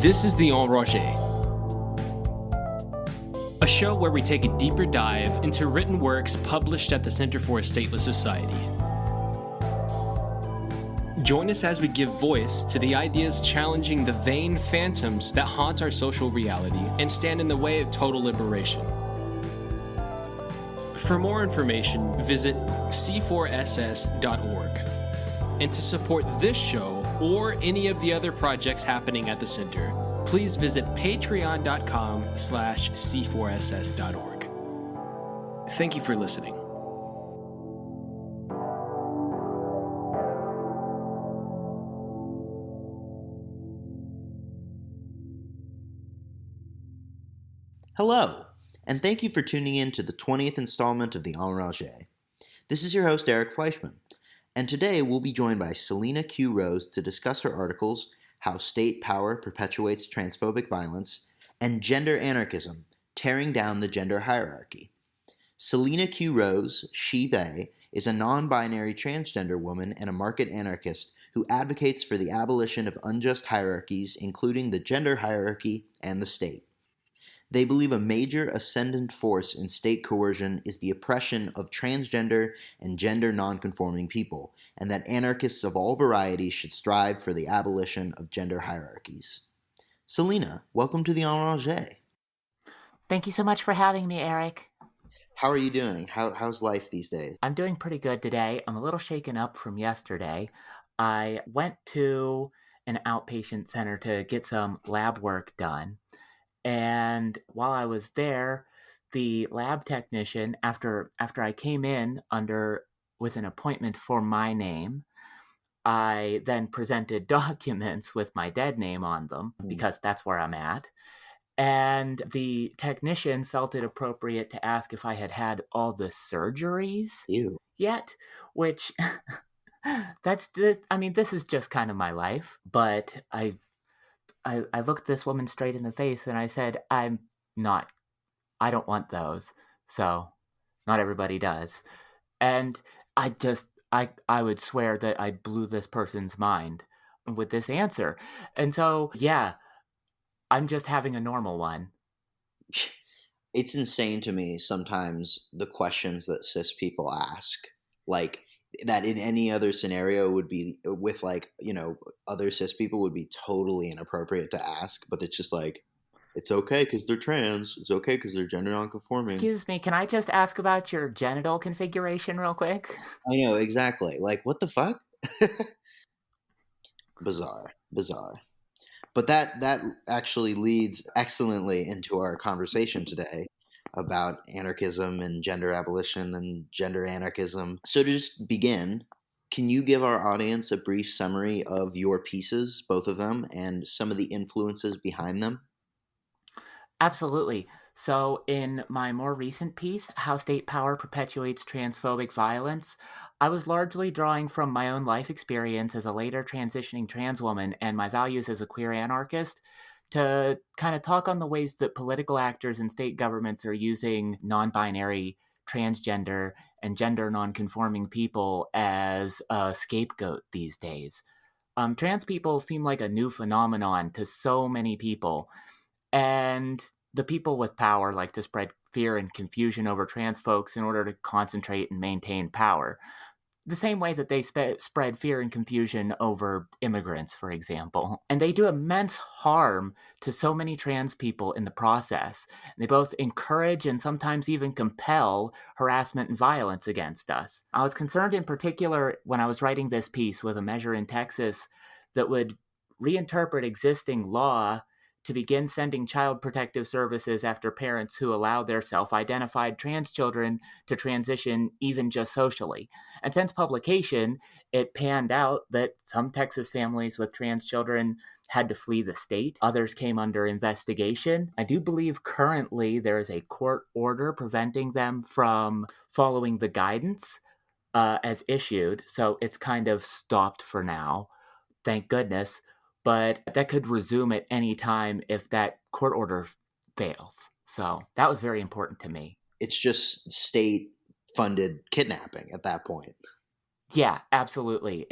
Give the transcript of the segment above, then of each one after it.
This is the Anarcha, a show where we take a deeper dive into written works published at the Center for a Stateless Society. Join us as we give voice to the ideas challenging the vain phantoms that haunt our social reality and stand in the way of total liberation. For more information, visit c4ss.org. And to support this show or any of the other projects happening at the Center, please visit patreon.com/c4ss.org. Thank you for listening. Hello, and thank you for tuning in to the 20th installment of the Anarcha. This is your host, Eric Fleischman, and today we'll be joined by Selena Q. Rose to discuss her articles, How State Power Perpetuates Transphobic Violence, and Gender Anarchism, Tearing Down the Gender Hierarchy. Selena Q. Rose, she/they, is a non-binary transgender woman and a market anarchist who advocates for the abolition of unjust hierarchies, including the gender hierarchy and the state. They believe a major ascendant force in state coercion is the oppression of transgender and gender nonconforming people, and that anarchists of all varieties should strive for the abolition of gender hierarchies. Selena, welcome to the Anarcha. Thank you so much for having me, Eric. How are you doing? How's life these days? I'm doing pretty good today. I'm a little shaken up from yesterday. I went to an outpatient center to get some lab work done. And while I was there, the lab technician, after I came in with an appointment for my name, I then presented documents with my dead name on them because that's where I'm at. And the technician felt it appropriate to ask if I had had all the surgeries yet, which this is just kind of my life. But I looked this woman straight in the face and I said, I don't want those. So not everybody does. And I would swear that I blew this person's mind with this answer. And so, yeah, I'm just having a normal one. It's insane to me sometimes the questions that cis people ask, like that in any other scenario would be with other cis people would be totally inappropriate to ask, but it's just like, it's okay because they're trans, it's okay because they're gender nonconforming. Excuse me, can I just ask about your genital configuration real quick? I know, exactly. Like, what the fuck? Bizarre. But that actually leads excellently into our conversation today about anarchism and gender abolition and gender anarchism. So to just begin, can you give our audience a brief summary of your pieces, both of them, and some of the influences behind them? Absolutely. So in my more recent piece, How State Power Perpetuates Transphobic Violence, I was largely drawing from my own life experience as a later transitioning trans woman and my values as a queer anarchist to kind of talk on the ways that political actors and state governments are using non-binary, transgender, and gender non-conforming people as a scapegoat these days. Trans people seem like a new phenomenon to so many people, and the people with power like to spread fear and confusion over trans folks in order to concentrate and maintain power. The same way that they spread fear and confusion over immigrants, for example. And they do immense harm to so many trans people in the process. They both encourage and sometimes even compel harassment and violence against us. I was concerned in particular when I was writing this piece with a measure in Texas that would reinterpret existing law to begin sending child protective services after parents who allow their self-identified trans children to transition even just socially. And since publication, it panned out that some Texas families with trans children had to flee the state. Others came under investigation. I do believe currently there is a court order preventing them from following the guidance as issued. So it's kind of stopped for now. Thank goodness. But that could resume at any time if that court order fails. So that was very important to me. It's just state-funded kidnapping at that point. Yeah, absolutely.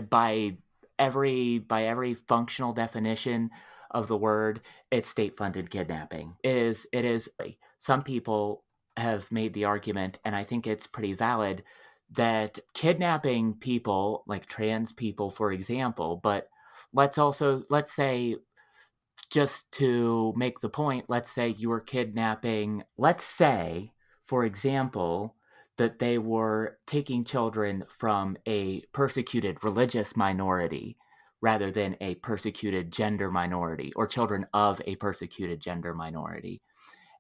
By every functional definition, of the word, it's state-funded kidnapping. It is. Some people have made the argument, and I think it's pretty valid, that kidnapping people, like trans people, for example, but let's say, just to make the point, let's say you were kidnapping, let's say, for example, that they were taking children from a persecuted religious minority rather than a persecuted gender minority, or children of a persecuted gender minority.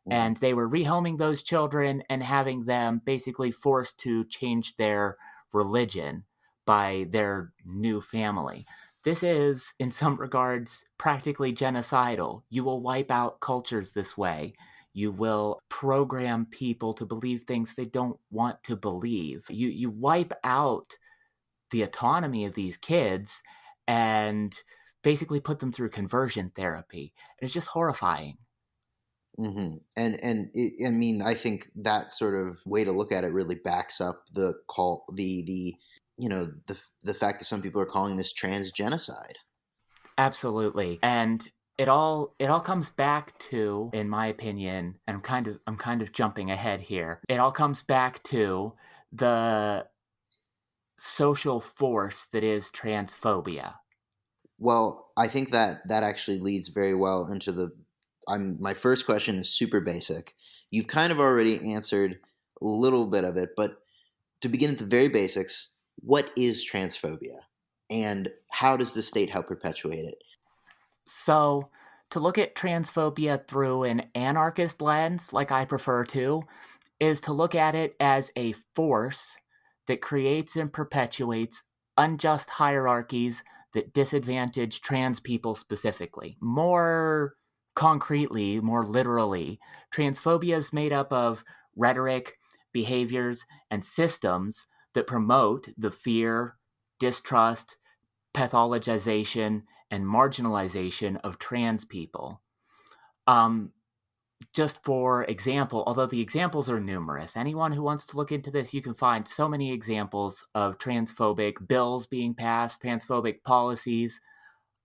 Mhm. And they were rehoming those children and having them basically forced to change their religion by their new family. This is, in some regards, practically genocidal. You will wipe out cultures this way. You will program people to believe things they don't want to believe. You wipe out the autonomy of these kids and basically put them through conversion therapy. And it's just horrifying. I mean, I think that sort of way to look at it really backs up the call, the the fact that some people are calling this trans genocide. Absolutely. And it all comes back to, in my opinion, and I'm kind of jumping ahead here. It all comes back to the social force that is transphobia. Well, I think that that actually leads very well into the. My first question is super basic. You've kind of already answered a little bit of it, but to begin at the very basics, what is transphobia, and how does the state help perpetuate it? So, to look at transphobia through an anarchist lens, like I prefer to, is to look at it as a force that creates and perpetuates unjust hierarchies that disadvantage trans people specifically. More concretely, more literally, transphobia is made up of rhetoric, behaviors, and systems that promote the fear, distrust, pathologization, and marginalization of trans people. Um, just for example, although the examples are numerous, anyone who wants to look into this, you can find so many examples of transphobic bills being passed, transphobic policies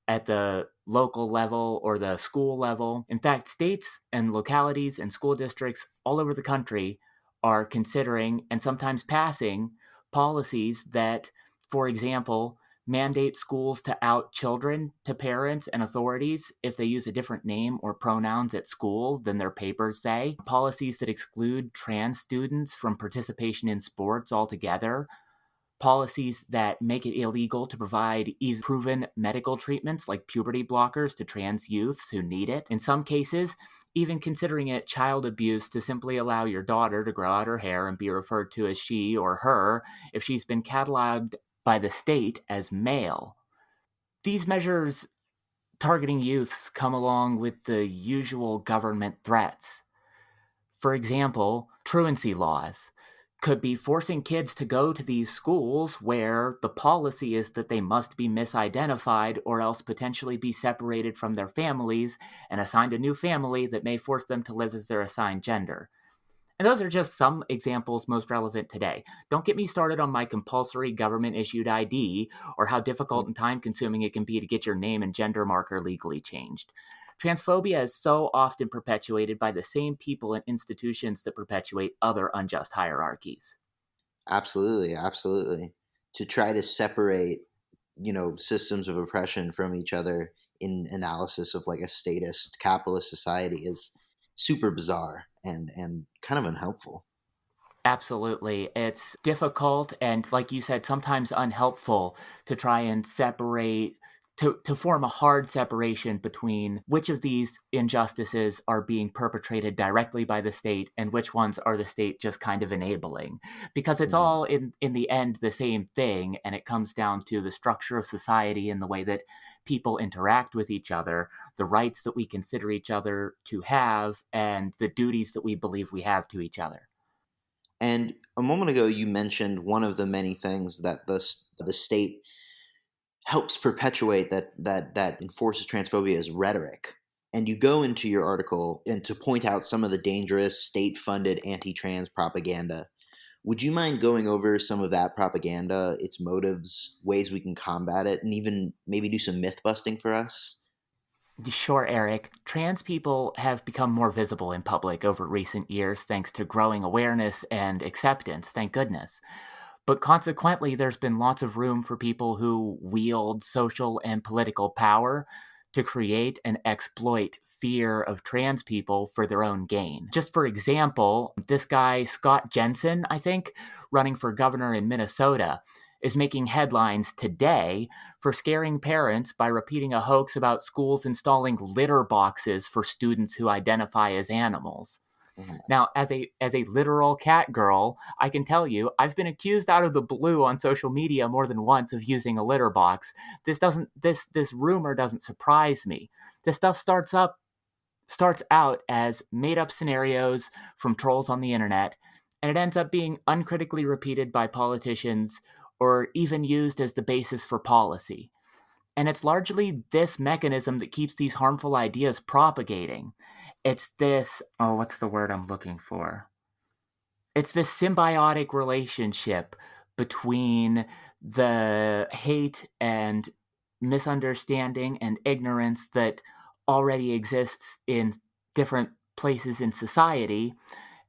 at the local level or the school level. In fact, states and localities and school districts all over the country are considering and sometimes passing policies that, for example, mandate schools to out children to parents and authorities if they use a different name or pronouns at school than their papers say. Policies that exclude trans students from participation in sports altogether. Policies that make it illegal to provide even proven medical treatments like puberty blockers to trans youths who need it. In some cases, even considering it child abuse to simply allow your daughter to grow out her hair and be referred to as she or her if she's been cataloged by the state as male. These measures targeting youths come along with the usual government threats. For example, truancy laws could be forcing kids to go to these schools where the policy is that they must be misidentified or else potentially be separated from their families and assigned a new family that may force them to live as their assigned gender. And those are just some examples most relevant today. Don't get me started on my compulsory government issued ID or how difficult and time consuming it can be to get your name and gender marker legally changed. Transphobia is so often perpetuated by the same people and institutions that perpetuate other unjust hierarchies. Absolutely, absolutely. To try to separate, systems of oppression from each other in analysis of like a statist capitalist society is super bizarre and kind of unhelpful. Absolutely. It's difficult and, like you said, sometimes unhelpful to try and separate, to form a hard separation between which of these injustices are being perpetrated directly by the state and which ones are the state just kind of enabling. Because it's Mhm. all, in the end, the same thing, and it comes down to the structure of society and the way that people interact with each other, the rights that we consider each other to have, and the duties that we believe we have to each other. And a moment ago, you mentioned one of the many things that the state helps perpetuate that enforces transphobia is rhetoric. And you go into your article and to point out some of the dangerous state-funded anti-trans propaganda. Would you mind going over some of that propaganda, its motives, ways we can combat it, and even maybe do some myth busting for us? Sure, Eric. Trans people have become more visible in public over recent years thanks to growing awareness and acceptance, thank goodness. But consequently, there's been lots of room for people who wield social and political power to create and exploit fear of trans people for their own gain. Just for example, this guy, Scott Jensen, I think, running for governor in Minnesota, is making headlines today for scaring parents by repeating a hoax about schools installing litter boxes for students who identify as animals. Now, as a literal cat girl, I can tell you I've been accused out of the blue on social media more than once of using a litter box. This rumor doesn't surprise me. This stuff starts out as made up scenarios from trolls on the internet, and it ends up being uncritically repeated by politicians or even used as the basis for policy. And it's largely this mechanism that keeps these harmful ideas propagating. It's this, what's the word I'm looking for? It's this symbiotic relationship between the hate and misunderstanding and ignorance that already exists in different places in society,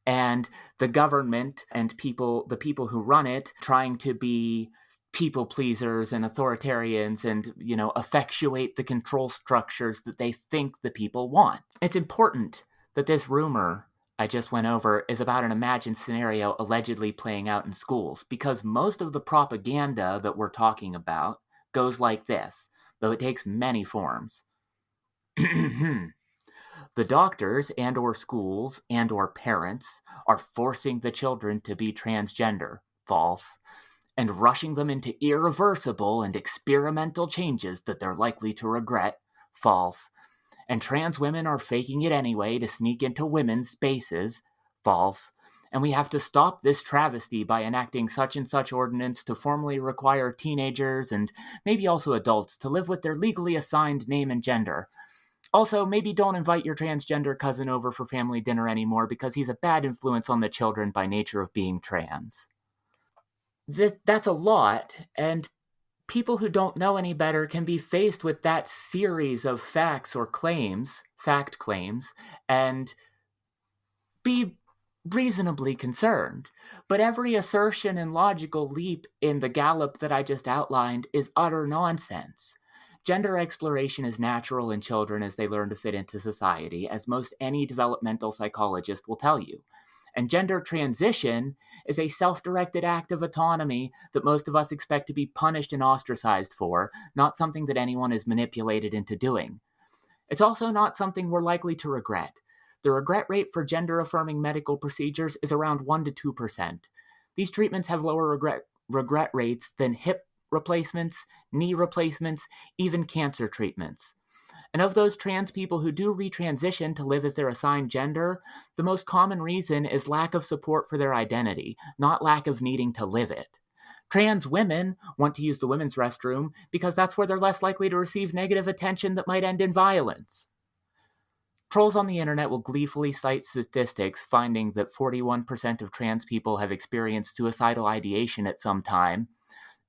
and the government and the people who run it trying to be people pleasers and authoritarians and, effectuate the control structures that they think the people want. It's important that this rumor I just went over is about an imagined scenario allegedly playing out in schools, because most of the propaganda that we're talking about goes like this, though it takes many forms. The doctors and or schools and or parents are forcing the children to be transgender, false, and rushing them into irreversible and experimental changes that they're likely to regret, false, and trans women are faking it anyway to sneak into women's spaces, false, and we have to stop this travesty by enacting such and such ordinance to formally require teenagers and maybe also adults to live with their legally assigned name and gender. Also, maybe don't invite your transgender cousin over for family dinner anymore because he's a bad influence on the children by nature of being trans. That's a lot, and people who don't know any better can be faced with that series of fact claims, and be reasonably concerned. But every assertion and logical leap in the Gallup that I just outlined is utter nonsense. Gender exploration is natural in children as they learn to fit into society, as most any developmental psychologist will tell you. And gender transition is a self-directed act of autonomy that most of us expect to be punished and ostracized for, not something that anyone is manipulated into doing. It's also not something we're likely to regret. The regret rate for gender-affirming medical procedures is around 1 to 2%. These treatments have lower regret rates than hip replacements, knee replacements, even cancer treatments. And of those trans people who do retransition to live as their assigned gender, the most common reason is lack of support for their identity, not lack of needing to live it. Trans women want to use the women's restroom because that's where they're less likely to receive negative attention that might end in violence. Trolls on the internet will gleefully cite statistics finding that 41% of trans people have experienced suicidal ideation at some time,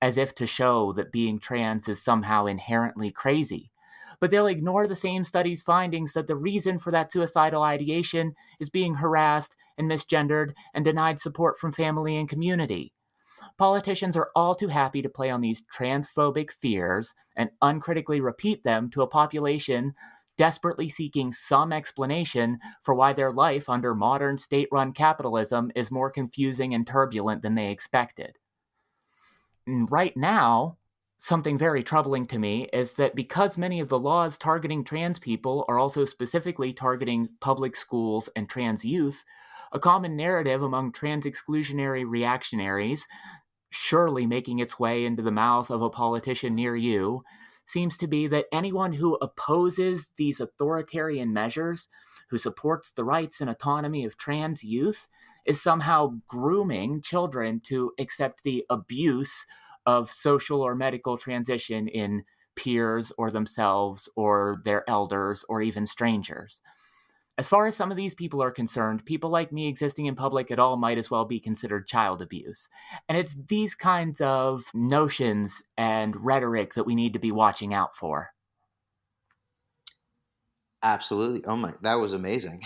as if to show that being trans is somehow inherently crazy. But they'll ignore the same study's findings that the reason for that suicidal ideation is being harassed and misgendered and denied support from family and community. Politicians are all too happy to play on these transphobic fears and uncritically repeat them to a population desperately seeking some explanation for why their life under modern state-run capitalism is more confusing and turbulent than they expected. Right now, something very troubling to me is that because many of the laws targeting trans people are also specifically targeting public schools and trans youth, a common narrative among trans exclusionary reactionaries, surely making its way into the mouth of a politician near you, seems to be that anyone who opposes these authoritarian measures, who supports the rights and autonomy of trans youth, is somehow grooming children to accept the abuse of social or medical transition in peers or themselves or their elders or even strangers. As far as some of these people are concerned, people like me existing in public at all might as well be considered child abuse. And it's these kinds of notions and rhetoric that we need to be watching out for. Absolutely. Oh my, that was amazing.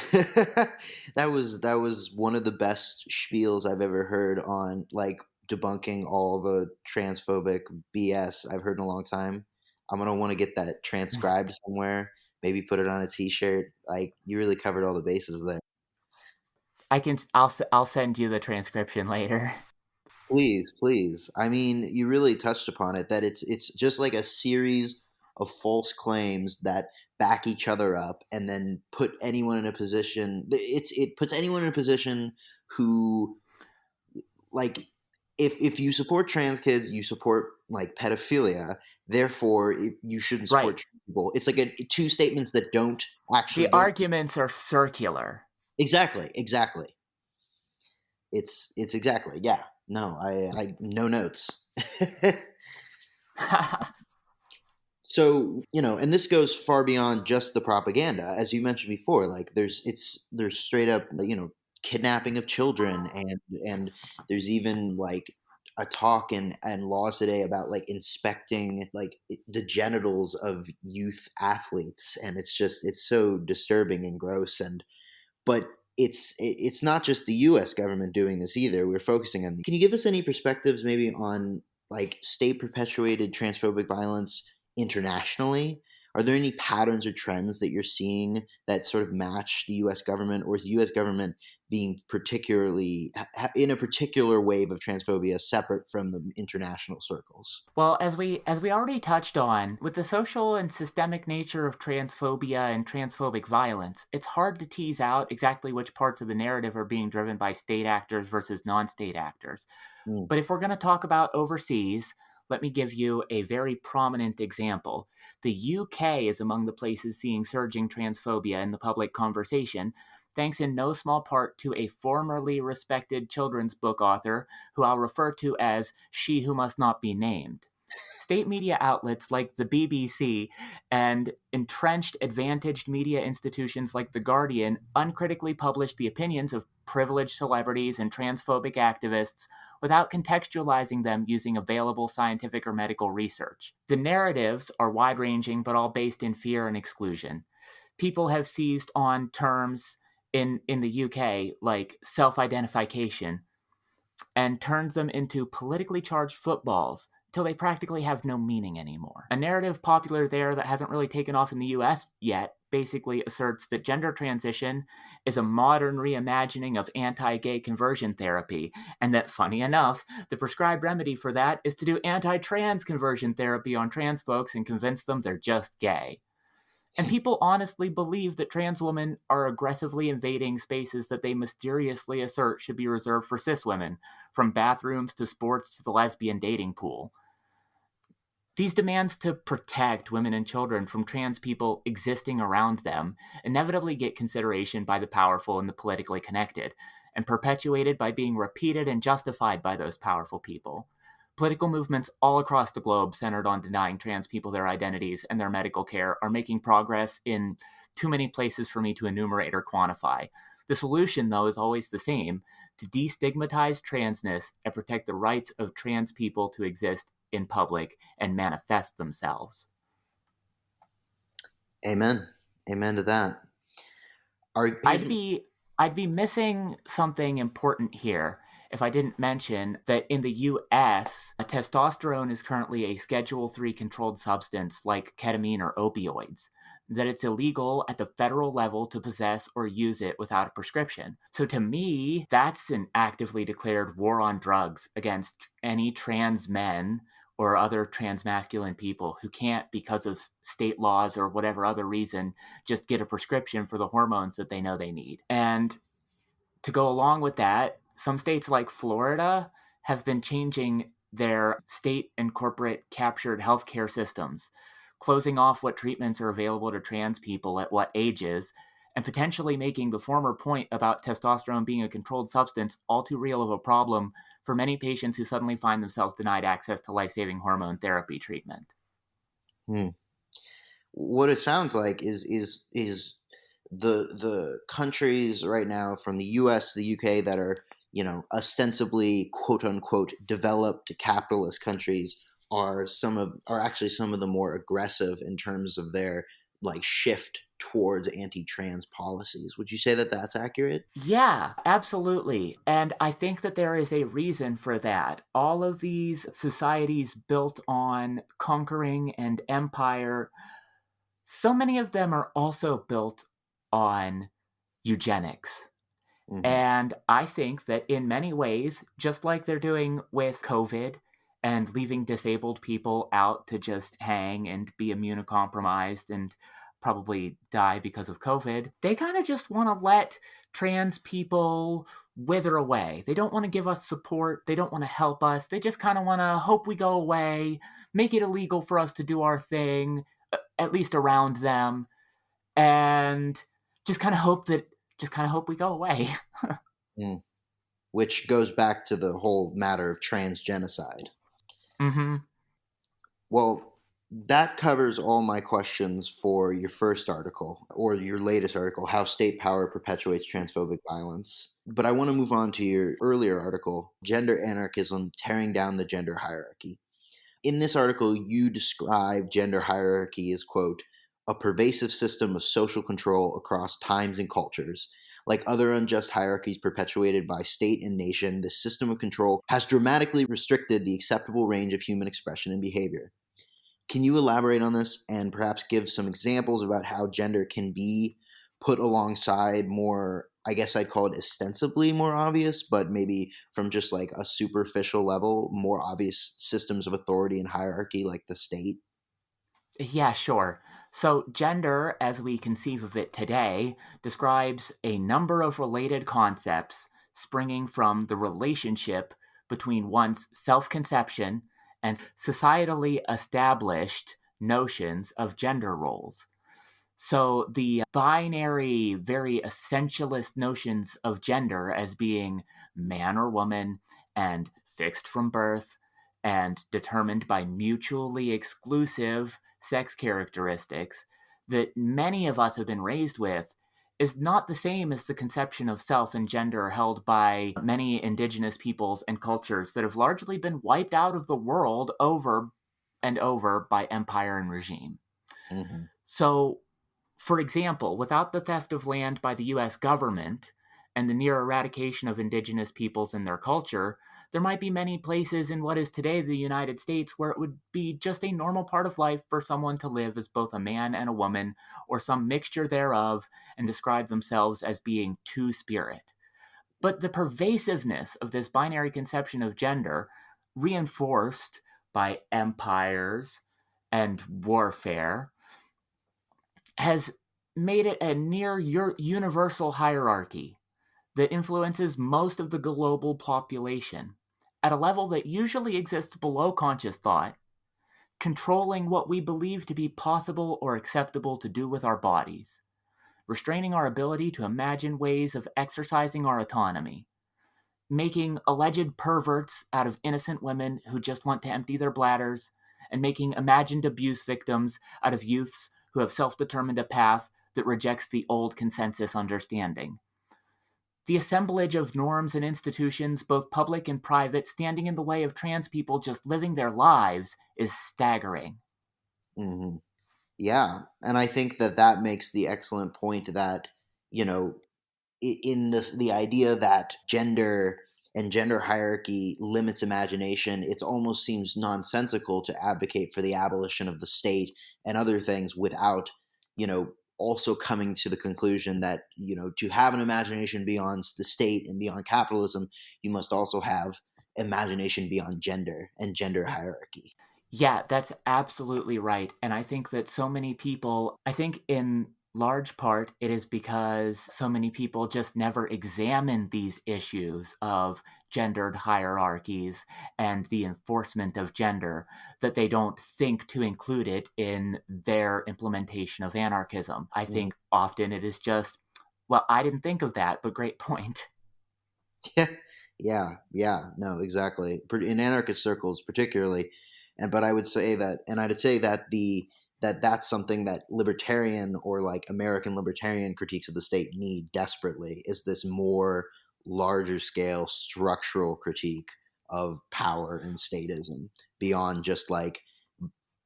That was one of the best spiels I've ever heard on like debunking all the transphobic BS I've heard in a long time. I'm gonna want to get that transcribed somewhere, maybe put it on a t-shirt. Like you really covered all the bases there. I'll send you the transcription later. Please, please. I mean, you really touched upon it that it's just like a series of false claims that back each other up and then put anyone in a position it puts anyone in a position who like if you support trans kids, you support like pedophilia, therefore you shouldn't support Right. trans people. It's like two statements that don't actually The go arguments are circular. exactly. It's exactly, yeah. No, I no notes. So, and this goes far beyond just the propaganda. As you mentioned before, like there's straight up, kidnapping of children, and there's even like a talk and laws today about like inspecting like the genitals of youth athletes, and it's so disturbing and gross. But it's not just the U.S. government doing this either. We're focusing on. Can you give us any perspectives, maybe on like state perpetuated transphobic violence internationally? Are there any patterns or trends that you're seeing that sort of match the U.S. government, or is the U.S. government being particularly in a particular wave of transphobia separate from the international circles? Well, as we already touched on, with the social and systemic nature of transphobia and transphobic violence, it's hard to tease out exactly which parts of the narrative are being driven by state actors versus non-state actors. Mm. But if we're going to talk about overseas, let me give you a very prominent example. The UK is among the places seeing surging transphobia in the public conversation, thanks in no small part to a formerly respected children's book author who I'll refer to as She Who Must Not Be Named. State media outlets like the BBC and entrenched advantaged media institutions like The Guardian uncritically publish the opinions of privileged celebrities and transphobic activists without contextualizing them using available scientific or medical research. The narratives are wide-ranging but all based in fear and exclusion. People have seized on terms in the UK like self-identification and turned them into politically charged footballs till they practically have no meaning anymore. A narrative popular there that hasn't really taken off in the US yet basically asserts that gender transition is a modern reimagining of anti-gay conversion therapy, and that, funny enough, the prescribed remedy for that is to do anti-trans conversion therapy on trans folks and convince them they're just gay. And people honestly believe that trans women are aggressively invading spaces that they mysteriously assert should be reserved for cis women, from bathrooms to sports to the lesbian dating pool. These demands to protect women and children from trans people existing around them inevitably get consideration by the powerful and the politically connected, and perpetuated by being repeated and justified by those powerful people. Political movements all across the globe centered on denying trans people their identities and their medical care are making progress in too many places for me to enumerate or quantify. The solution, though, is always the same: to destigmatize transness and protect the rights of trans people to exist in public and manifest themselves. Amen. Amen to that. I'd be missing something important here if I didn't mention that in the US, testosterone is currently a Schedule III controlled substance like ketamine or opioids, that it's illegal at the federal level to possess or use it without a prescription. So to me, that's an actively declared war on drugs against any trans men or other transmasculine people who can't, because of state laws or whatever other reason, just get a prescription for the hormones that they know they need. And to go along with that, some states like Florida have been changing their state and corporate captured healthcare systems, closing off what treatments are available to trans people at what ages, and potentially making the former point about testosterone being a controlled substance all too real of a problem for many patients who suddenly find themselves denied access to life-saving hormone therapy treatment. What it sounds like is the countries right now, from the U.S. to the U.K., that are ostensibly quote unquote developed capitalist countries, are actually some of the more aggressive in terms of their like shift towards anti-trans policies. Would you say that that's accurate? Yeah, absolutely. And I think that there is a reason for that. All of these societies built on conquering and empire, so many of them are also built on eugenics. Mm-hmm. And I think that in many ways, just like they're doing with COVID and leaving disabled people out to just hang and be immunocompromised and probably die because of COVID, they kind of just want to let trans people wither away. They don't want to give us support. They don't want to help us. They just kind of want to hope we go away, make it illegal for us to do our thing, at least around them, and just kind of hope we go away. Mm. Which goes back to the whole matter of transgenocide. Mm-hmm. Well, that covers all my questions for your first article, or your latest article, How State Power Perpetuates Transphobic Violence. But I want to move on to your earlier article, Gender Anarchism, Tearing Down the Gender Hierarchy. In this article, you describe gender hierarchy as, quote, a pervasive system of social control across times and cultures. Like other unjust hierarchies perpetuated by state and nation, this system of control has dramatically restricted the acceptable range of human expression and behavior. Can you elaborate on this and perhaps give some examples about how gender can be put alongside more, I guess I'd call it ostensibly more obvious, but maybe from just like a superficial level, more obvious systems of authority and hierarchy like the state? Yeah, sure. So, gender, as we conceive of it today, describes a number of related concepts springing from the relationship between one's self conception and societally established notions of gender roles. So, the binary, very essentialist notions of gender as being man or woman and fixed from birth and determined by mutually exclusive sex characteristics that many of us have been raised with is not the same as the conception of self and gender held by many indigenous peoples and cultures that have largely been wiped out of the world over and over by empire and regime. Mm-hmm. So, for example, without the theft of land by the US government and the near eradication of indigenous peoples and their culture, there might be many places in what is today the United States where it would be just a normal part of life for someone to live as both a man and a woman, or some mixture thereof, and describe themselves as being two-spirit. But the pervasiveness of this binary conception of gender, reinforced by empires and warfare, has made it a near universal hierarchy that influences most of the global population at a level that usually exists below conscious thought, controlling what we believe to be possible or acceptable to do with our bodies, restraining our ability to imagine ways of exercising our autonomy, making alleged perverts out of innocent women who just want to empty their bladders, and making imagined abuse victims out of youths who have self-determined a path that rejects the old consensus understanding. The assemblage of norms and institutions, both public and private, standing in the way of trans people just living their lives is staggering. Mm-hmm. Yeah. And I think that that makes the excellent point that, you know, in the idea that gender and gender hierarchy limits imagination, it almost seems nonsensical to advocate for the abolition of the state and other things without, also coming to the conclusion that, to have an imagination beyond the state and beyond capitalism, you must also have imagination beyond gender and gender hierarchy. Yeah, that's absolutely right. And I think that so many people, I think in large part, it is because so many people just never examine these issues of gendered hierarchies and the enforcement of gender, that they don't think to include it in their implementation of anarchism. I think often it is just, well, I didn't think of that, but great point. Yeah, no, exactly. In anarchist circles, particularly, but I would say that, and I'd say that that's something that libertarian or like American libertarian critiques of the state need desperately, is this more larger scale structural critique of power and statism beyond just like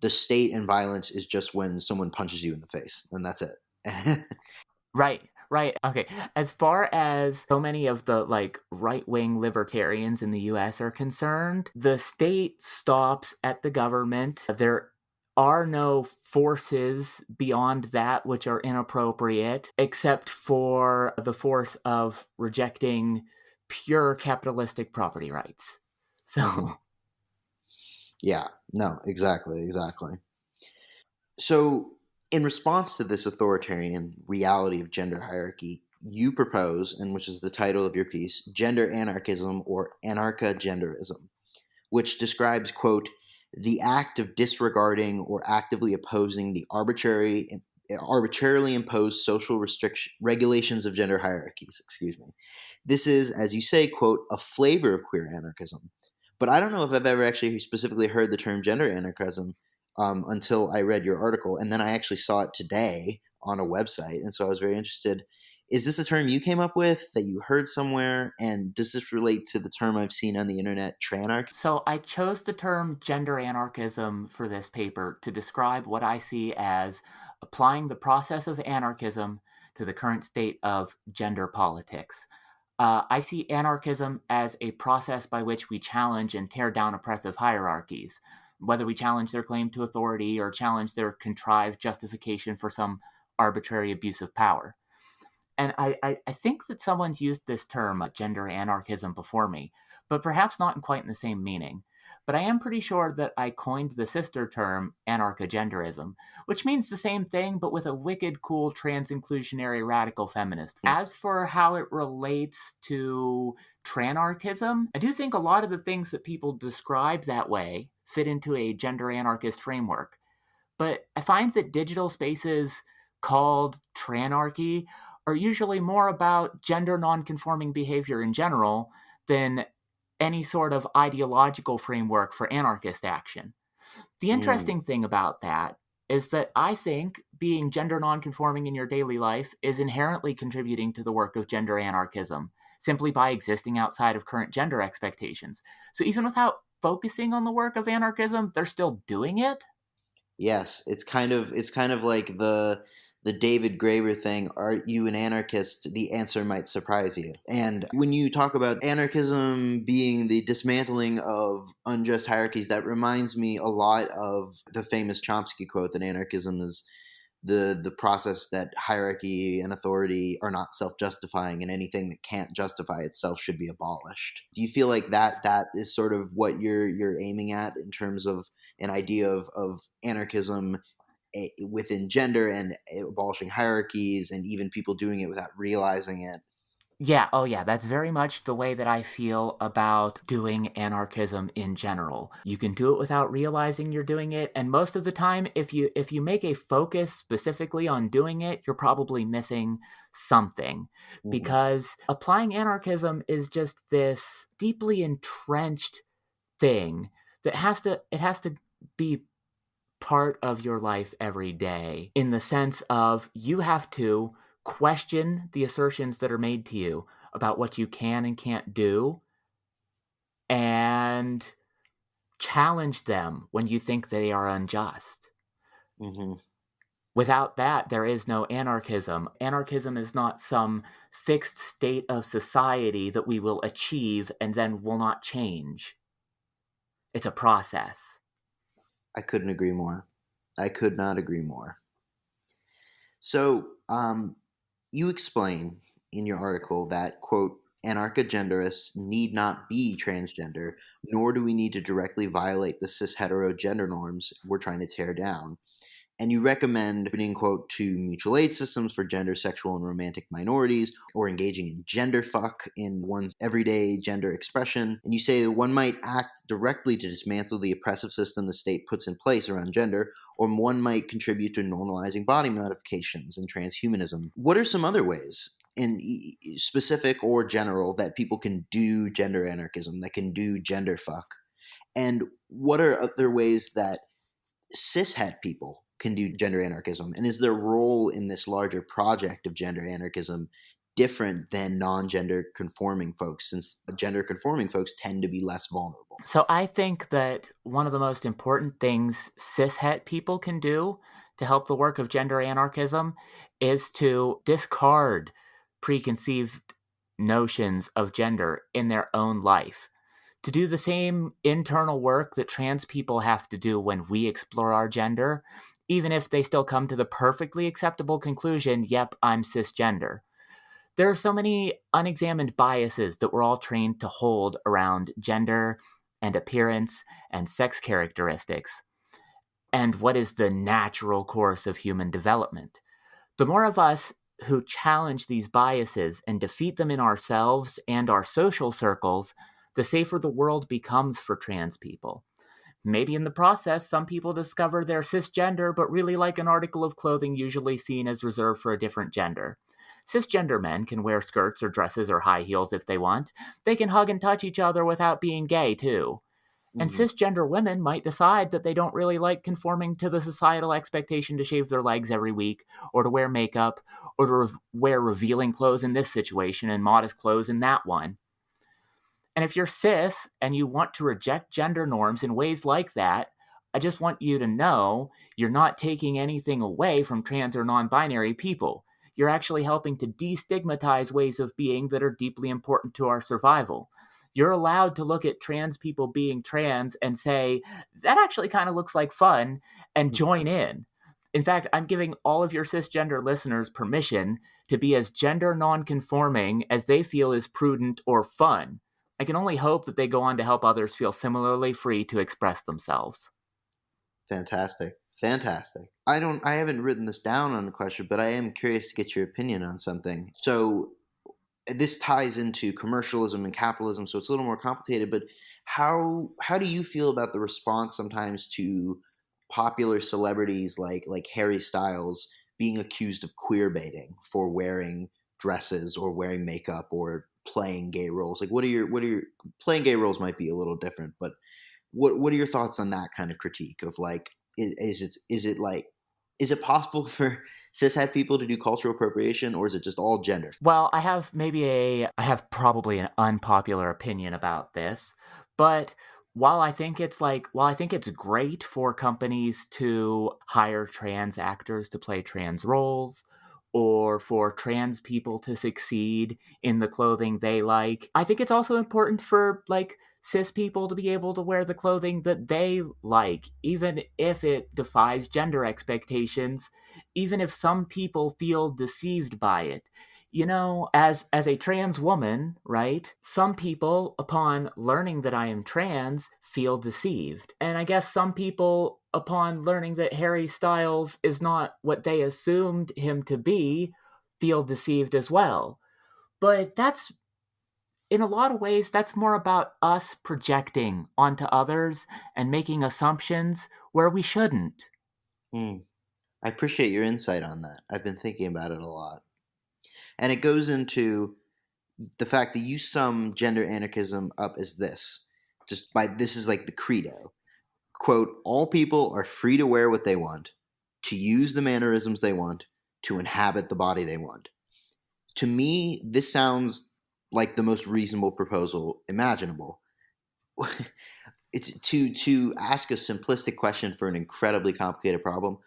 the state and violence is just when someone punches you in the face, and that's it. Right, right. Okay. As far as so many of the right-wing libertarians in the US are concerned, the state stops at the government. There are no forces beyond that which are inappropriate, except for the force of rejecting pure capitalistic property rights. So, Mhm. Yeah, no, exactly. So, in response to this authoritarian reality of gender hierarchy, you propose, and which is the title of your piece, gender anarchism or anarcha-genderism, which describes, quote, the act of disregarding or actively opposing the arbitrarily imposed social regulations of gender hierarchies. Excuse me. This is, as you say, quote, a flavor of queer anarchism. But I don't know if I've ever actually specifically heard the term gender anarchism until I read your article, and then I actually saw it today on a website, and so I was very interested. Is this a term you came up with that you heard somewhere, and does this relate to the term I've seen on the internet, tranarch? so I chose the term gender anarchism for this paper to describe what I see as applying the process of anarchism to the current state of gender politics. I see anarchism as a process by which we challenge and tear down oppressive hierarchies, whether we challenge their claim to authority or challenge their contrived justification for some arbitrary abuse of power. And I think that someone's used this term, gender anarchism, before me, but perhaps not in quite in the same meaning. But I am pretty sure that I coined the sister term, anarcha-genderism, which means the same thing, but with a wicked cool trans-inclusionary radical feminist. As for how it relates to tranarchism, I do think a lot of the things that people describe that way fit into a gender anarchist framework. But I find that digital spaces called tranarchy are usually more about gender nonconforming behavior in general than any sort of ideological framework for anarchist action. The Mm, interesting thing about that is that I think being gender nonconforming in your daily life is inherently contributing to the work of gender anarchism simply by existing outside of current gender expectations. So even without focusing on the work of anarchism, they're still doing it. yes, it's kind of like the David Graeber thing. Are you an anarchist? The answer might surprise you. And when you talk about anarchism being the dismantling of unjust hierarchies, that reminds me a lot of the famous Chomsky quote that anarchism is the process that hierarchy and authority are not self-justifying, and anything that can't justify itself should be abolished. Do you feel like that is sort of what you're aiming at in terms of an idea of anarchism within gender and abolishing hierarchies and even people doing it without realizing it? Yeah, oh yeah, that's very much the way that I feel about doing anarchism in general. You can do it without realizing you're doing it, and most of the time if you make a focus specifically on doing it, you're probably missing something. Mhm. Because applying anarchism is just this deeply entrenched thing that has to be part of your life every day in the sense of you have to question the assertions that are made to you about what you can and can't do and challenge them when you think they are unjust. Mhm. Without that, there is no anarchism. Anarchism is not some fixed state of society that we will achieve and then will not change. It's a process. I couldn't agree more. I could not agree more. So, you explain in your article that, quote, anarcha-genderists need not be transgender, nor do we need to directly violate the cis hetero gender norms we're trying to tear down. And you recommend opening, quote, to mutual aid systems for gender, sexual, and romantic minorities, or engaging in gender fuck in one's everyday gender expression. And you say that one might act directly to dismantle the oppressive system the state puts in place around gender, or one might contribute to normalizing body modifications and transhumanism. What are some other ways, in specific or general, that people can do gender anarchism, that can do gender fuck? And what are other ways that cishet people can do gender anarchism? And is their role in this larger project of gender anarchism different than non-gender conforming folks, since gender conforming folks tend to be less vulnerable? So I think that one of the most important things cishet people can do to help the work of gender anarchism is to discard preconceived notions of gender in their own life. To do the same internal work that trans people have to do when we explore our gender, even if they still come to the perfectly acceptable conclusion, yep, I'm cisgender. There are so many unexamined biases that we're all trained to hold around gender and appearance and sex characteristics, and what is the natural course of human development. The more of us who challenge these biases and defeat them in ourselves and our social circles, the safer the world becomes for trans people. Maybe in the process, some people discover they're cisgender but really like an article of clothing usually seen as reserved for a different gender. Cisgender men can wear skirts or dresses or high heels if they want. They can hug and touch each other without being gay, too. And cisgender women might decide that they don't really like conforming to the societal expectation to shave their legs every week, or to wear makeup, or to wear revealing clothes in this situation and modest clothes in that one. And if you're cis and you want to reject gender norms in ways like that, I just want you to know you're not taking anything away from trans or non-binary people. You're actually helping to destigmatize ways of being that are deeply important to our survival. You're allowed to look at trans people being trans and say, that actually kind of looks like fun, and join in. In fact, I'm giving all of your cisgender listeners permission to be as gender non-conforming as they feel is prudent or fun. I can only hope that they go on to help others feel similarly free to express themselves. Fantastic. I haven't written this down on a question, but I am curious to get your opinion on something. So this ties into commercialism and capitalism, so it's a little more complicated, but how do you feel about the response sometimes to popular celebrities like Harry Styles being accused of queer baiting for wearing dresses or wearing makeup or playing gay roles? Like, what are your playing gay roles might be a little different, but what are your thoughts on that kind of critique of like, is it possible for cishet people to do cultural appropriation, or is it just all gender? Well, I have probably an unpopular opinion about this, but while I think it's great for companies to hire trans actors to play trans roles, or for trans people to succeed in the clothing they like, I think it's also important for cis people to be able to wear the clothing that they like, even if it defies gender expectations, even if some people feel deceived by it. You know, as a trans woman, right, some people, upon learning that I am trans, feel deceived. And I guess some people, upon learning that Harry Styles is not what they assumed him to be, feel deceived as well. But that's, in a lot of ways, that's more about us projecting onto others and making assumptions where we shouldn't. I appreciate your insight on that. I've been thinking about it a lot. And it goes into the fact that you sum gender anarchism up as this. This is like the credo. Quote, all people are free to wear what they want, to use the mannerisms they want, to inhabit the body they want. To me, this sounds like the most reasonable proposal imaginable. It's to ask a simplistic question for an incredibly complicated problem.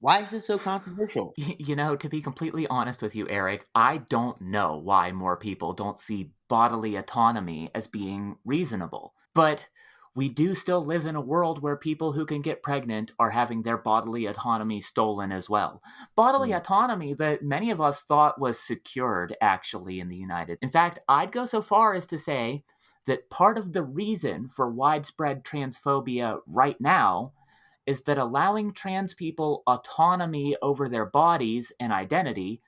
Why is it so controversial? You know, to be completely honest with you, Eric, I don't know why more people don't see bodily autonomy as being reasonable. But we do still live in a world where people who can get pregnant are having their bodily autonomy stolen as well. Bodily autonomy that many of us thought was secured, actually, in the United. In fact, I'd go so far as to say that part of the reason for widespread transphobia right now is that allowing trans people autonomy over their bodies and identity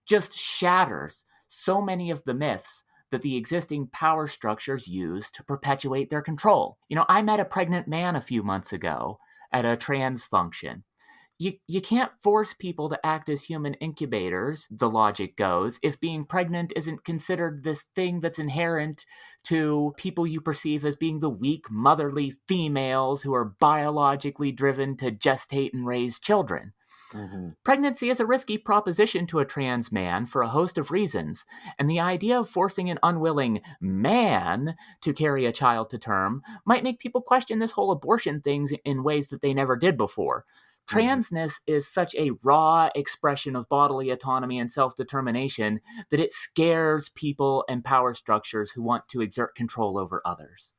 just shatters so many of the myths that the existing power structures use to perpetuate their control. You know, I met a pregnant man a few months ago at a trans function. You can't force people to act as human incubators, the logic goes, if being pregnant isn't considered this thing that's inherent to people you perceive as being the weak, motherly females who are biologically driven to gestate and raise children. Pregnancy is a risky proposition to a trans man for a host of reasons, and the idea of forcing an unwilling man to carry a child to term might make people question this whole abortion thing in ways that they never did before. Transness is such a raw expression of bodily autonomy and self-determination that it scares people and power structures who want to exert control over others.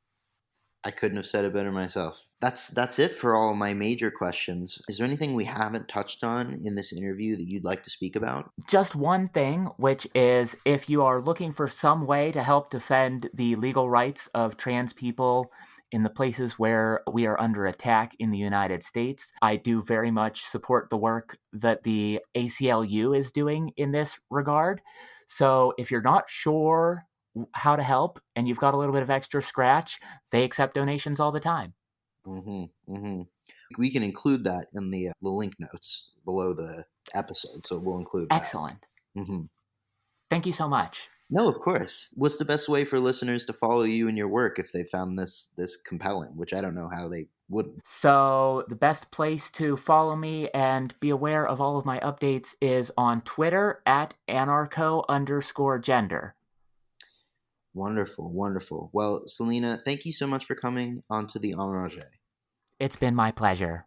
I couldn't have said it better myself. That's it for all of my major questions. Is there anything we haven't touched on in this interview that you'd like to speak about? Just one thing, which is if you are looking for some way to help defend the legal rights of trans people in the places where we are under attack in the United States, I do very much support the work that the ACLU is doing in this regard. So if you're not sure how to help and you've got a little bit of extra scratch, they accept donations all the time. We can include that in the link notes below the episode, so we'll include that. Excellent. Thank you so much. No, of course. What's the best way for listeners to follow you and your work if they found this compelling, which I don't know how they wouldn't? So the best place to follow me and be aware of all of my updates is on Twitter at anarcho_gender. Wonderful, wonderful. Well, Selena, thank you so much for coming onto the Anarcha. It's been my pleasure.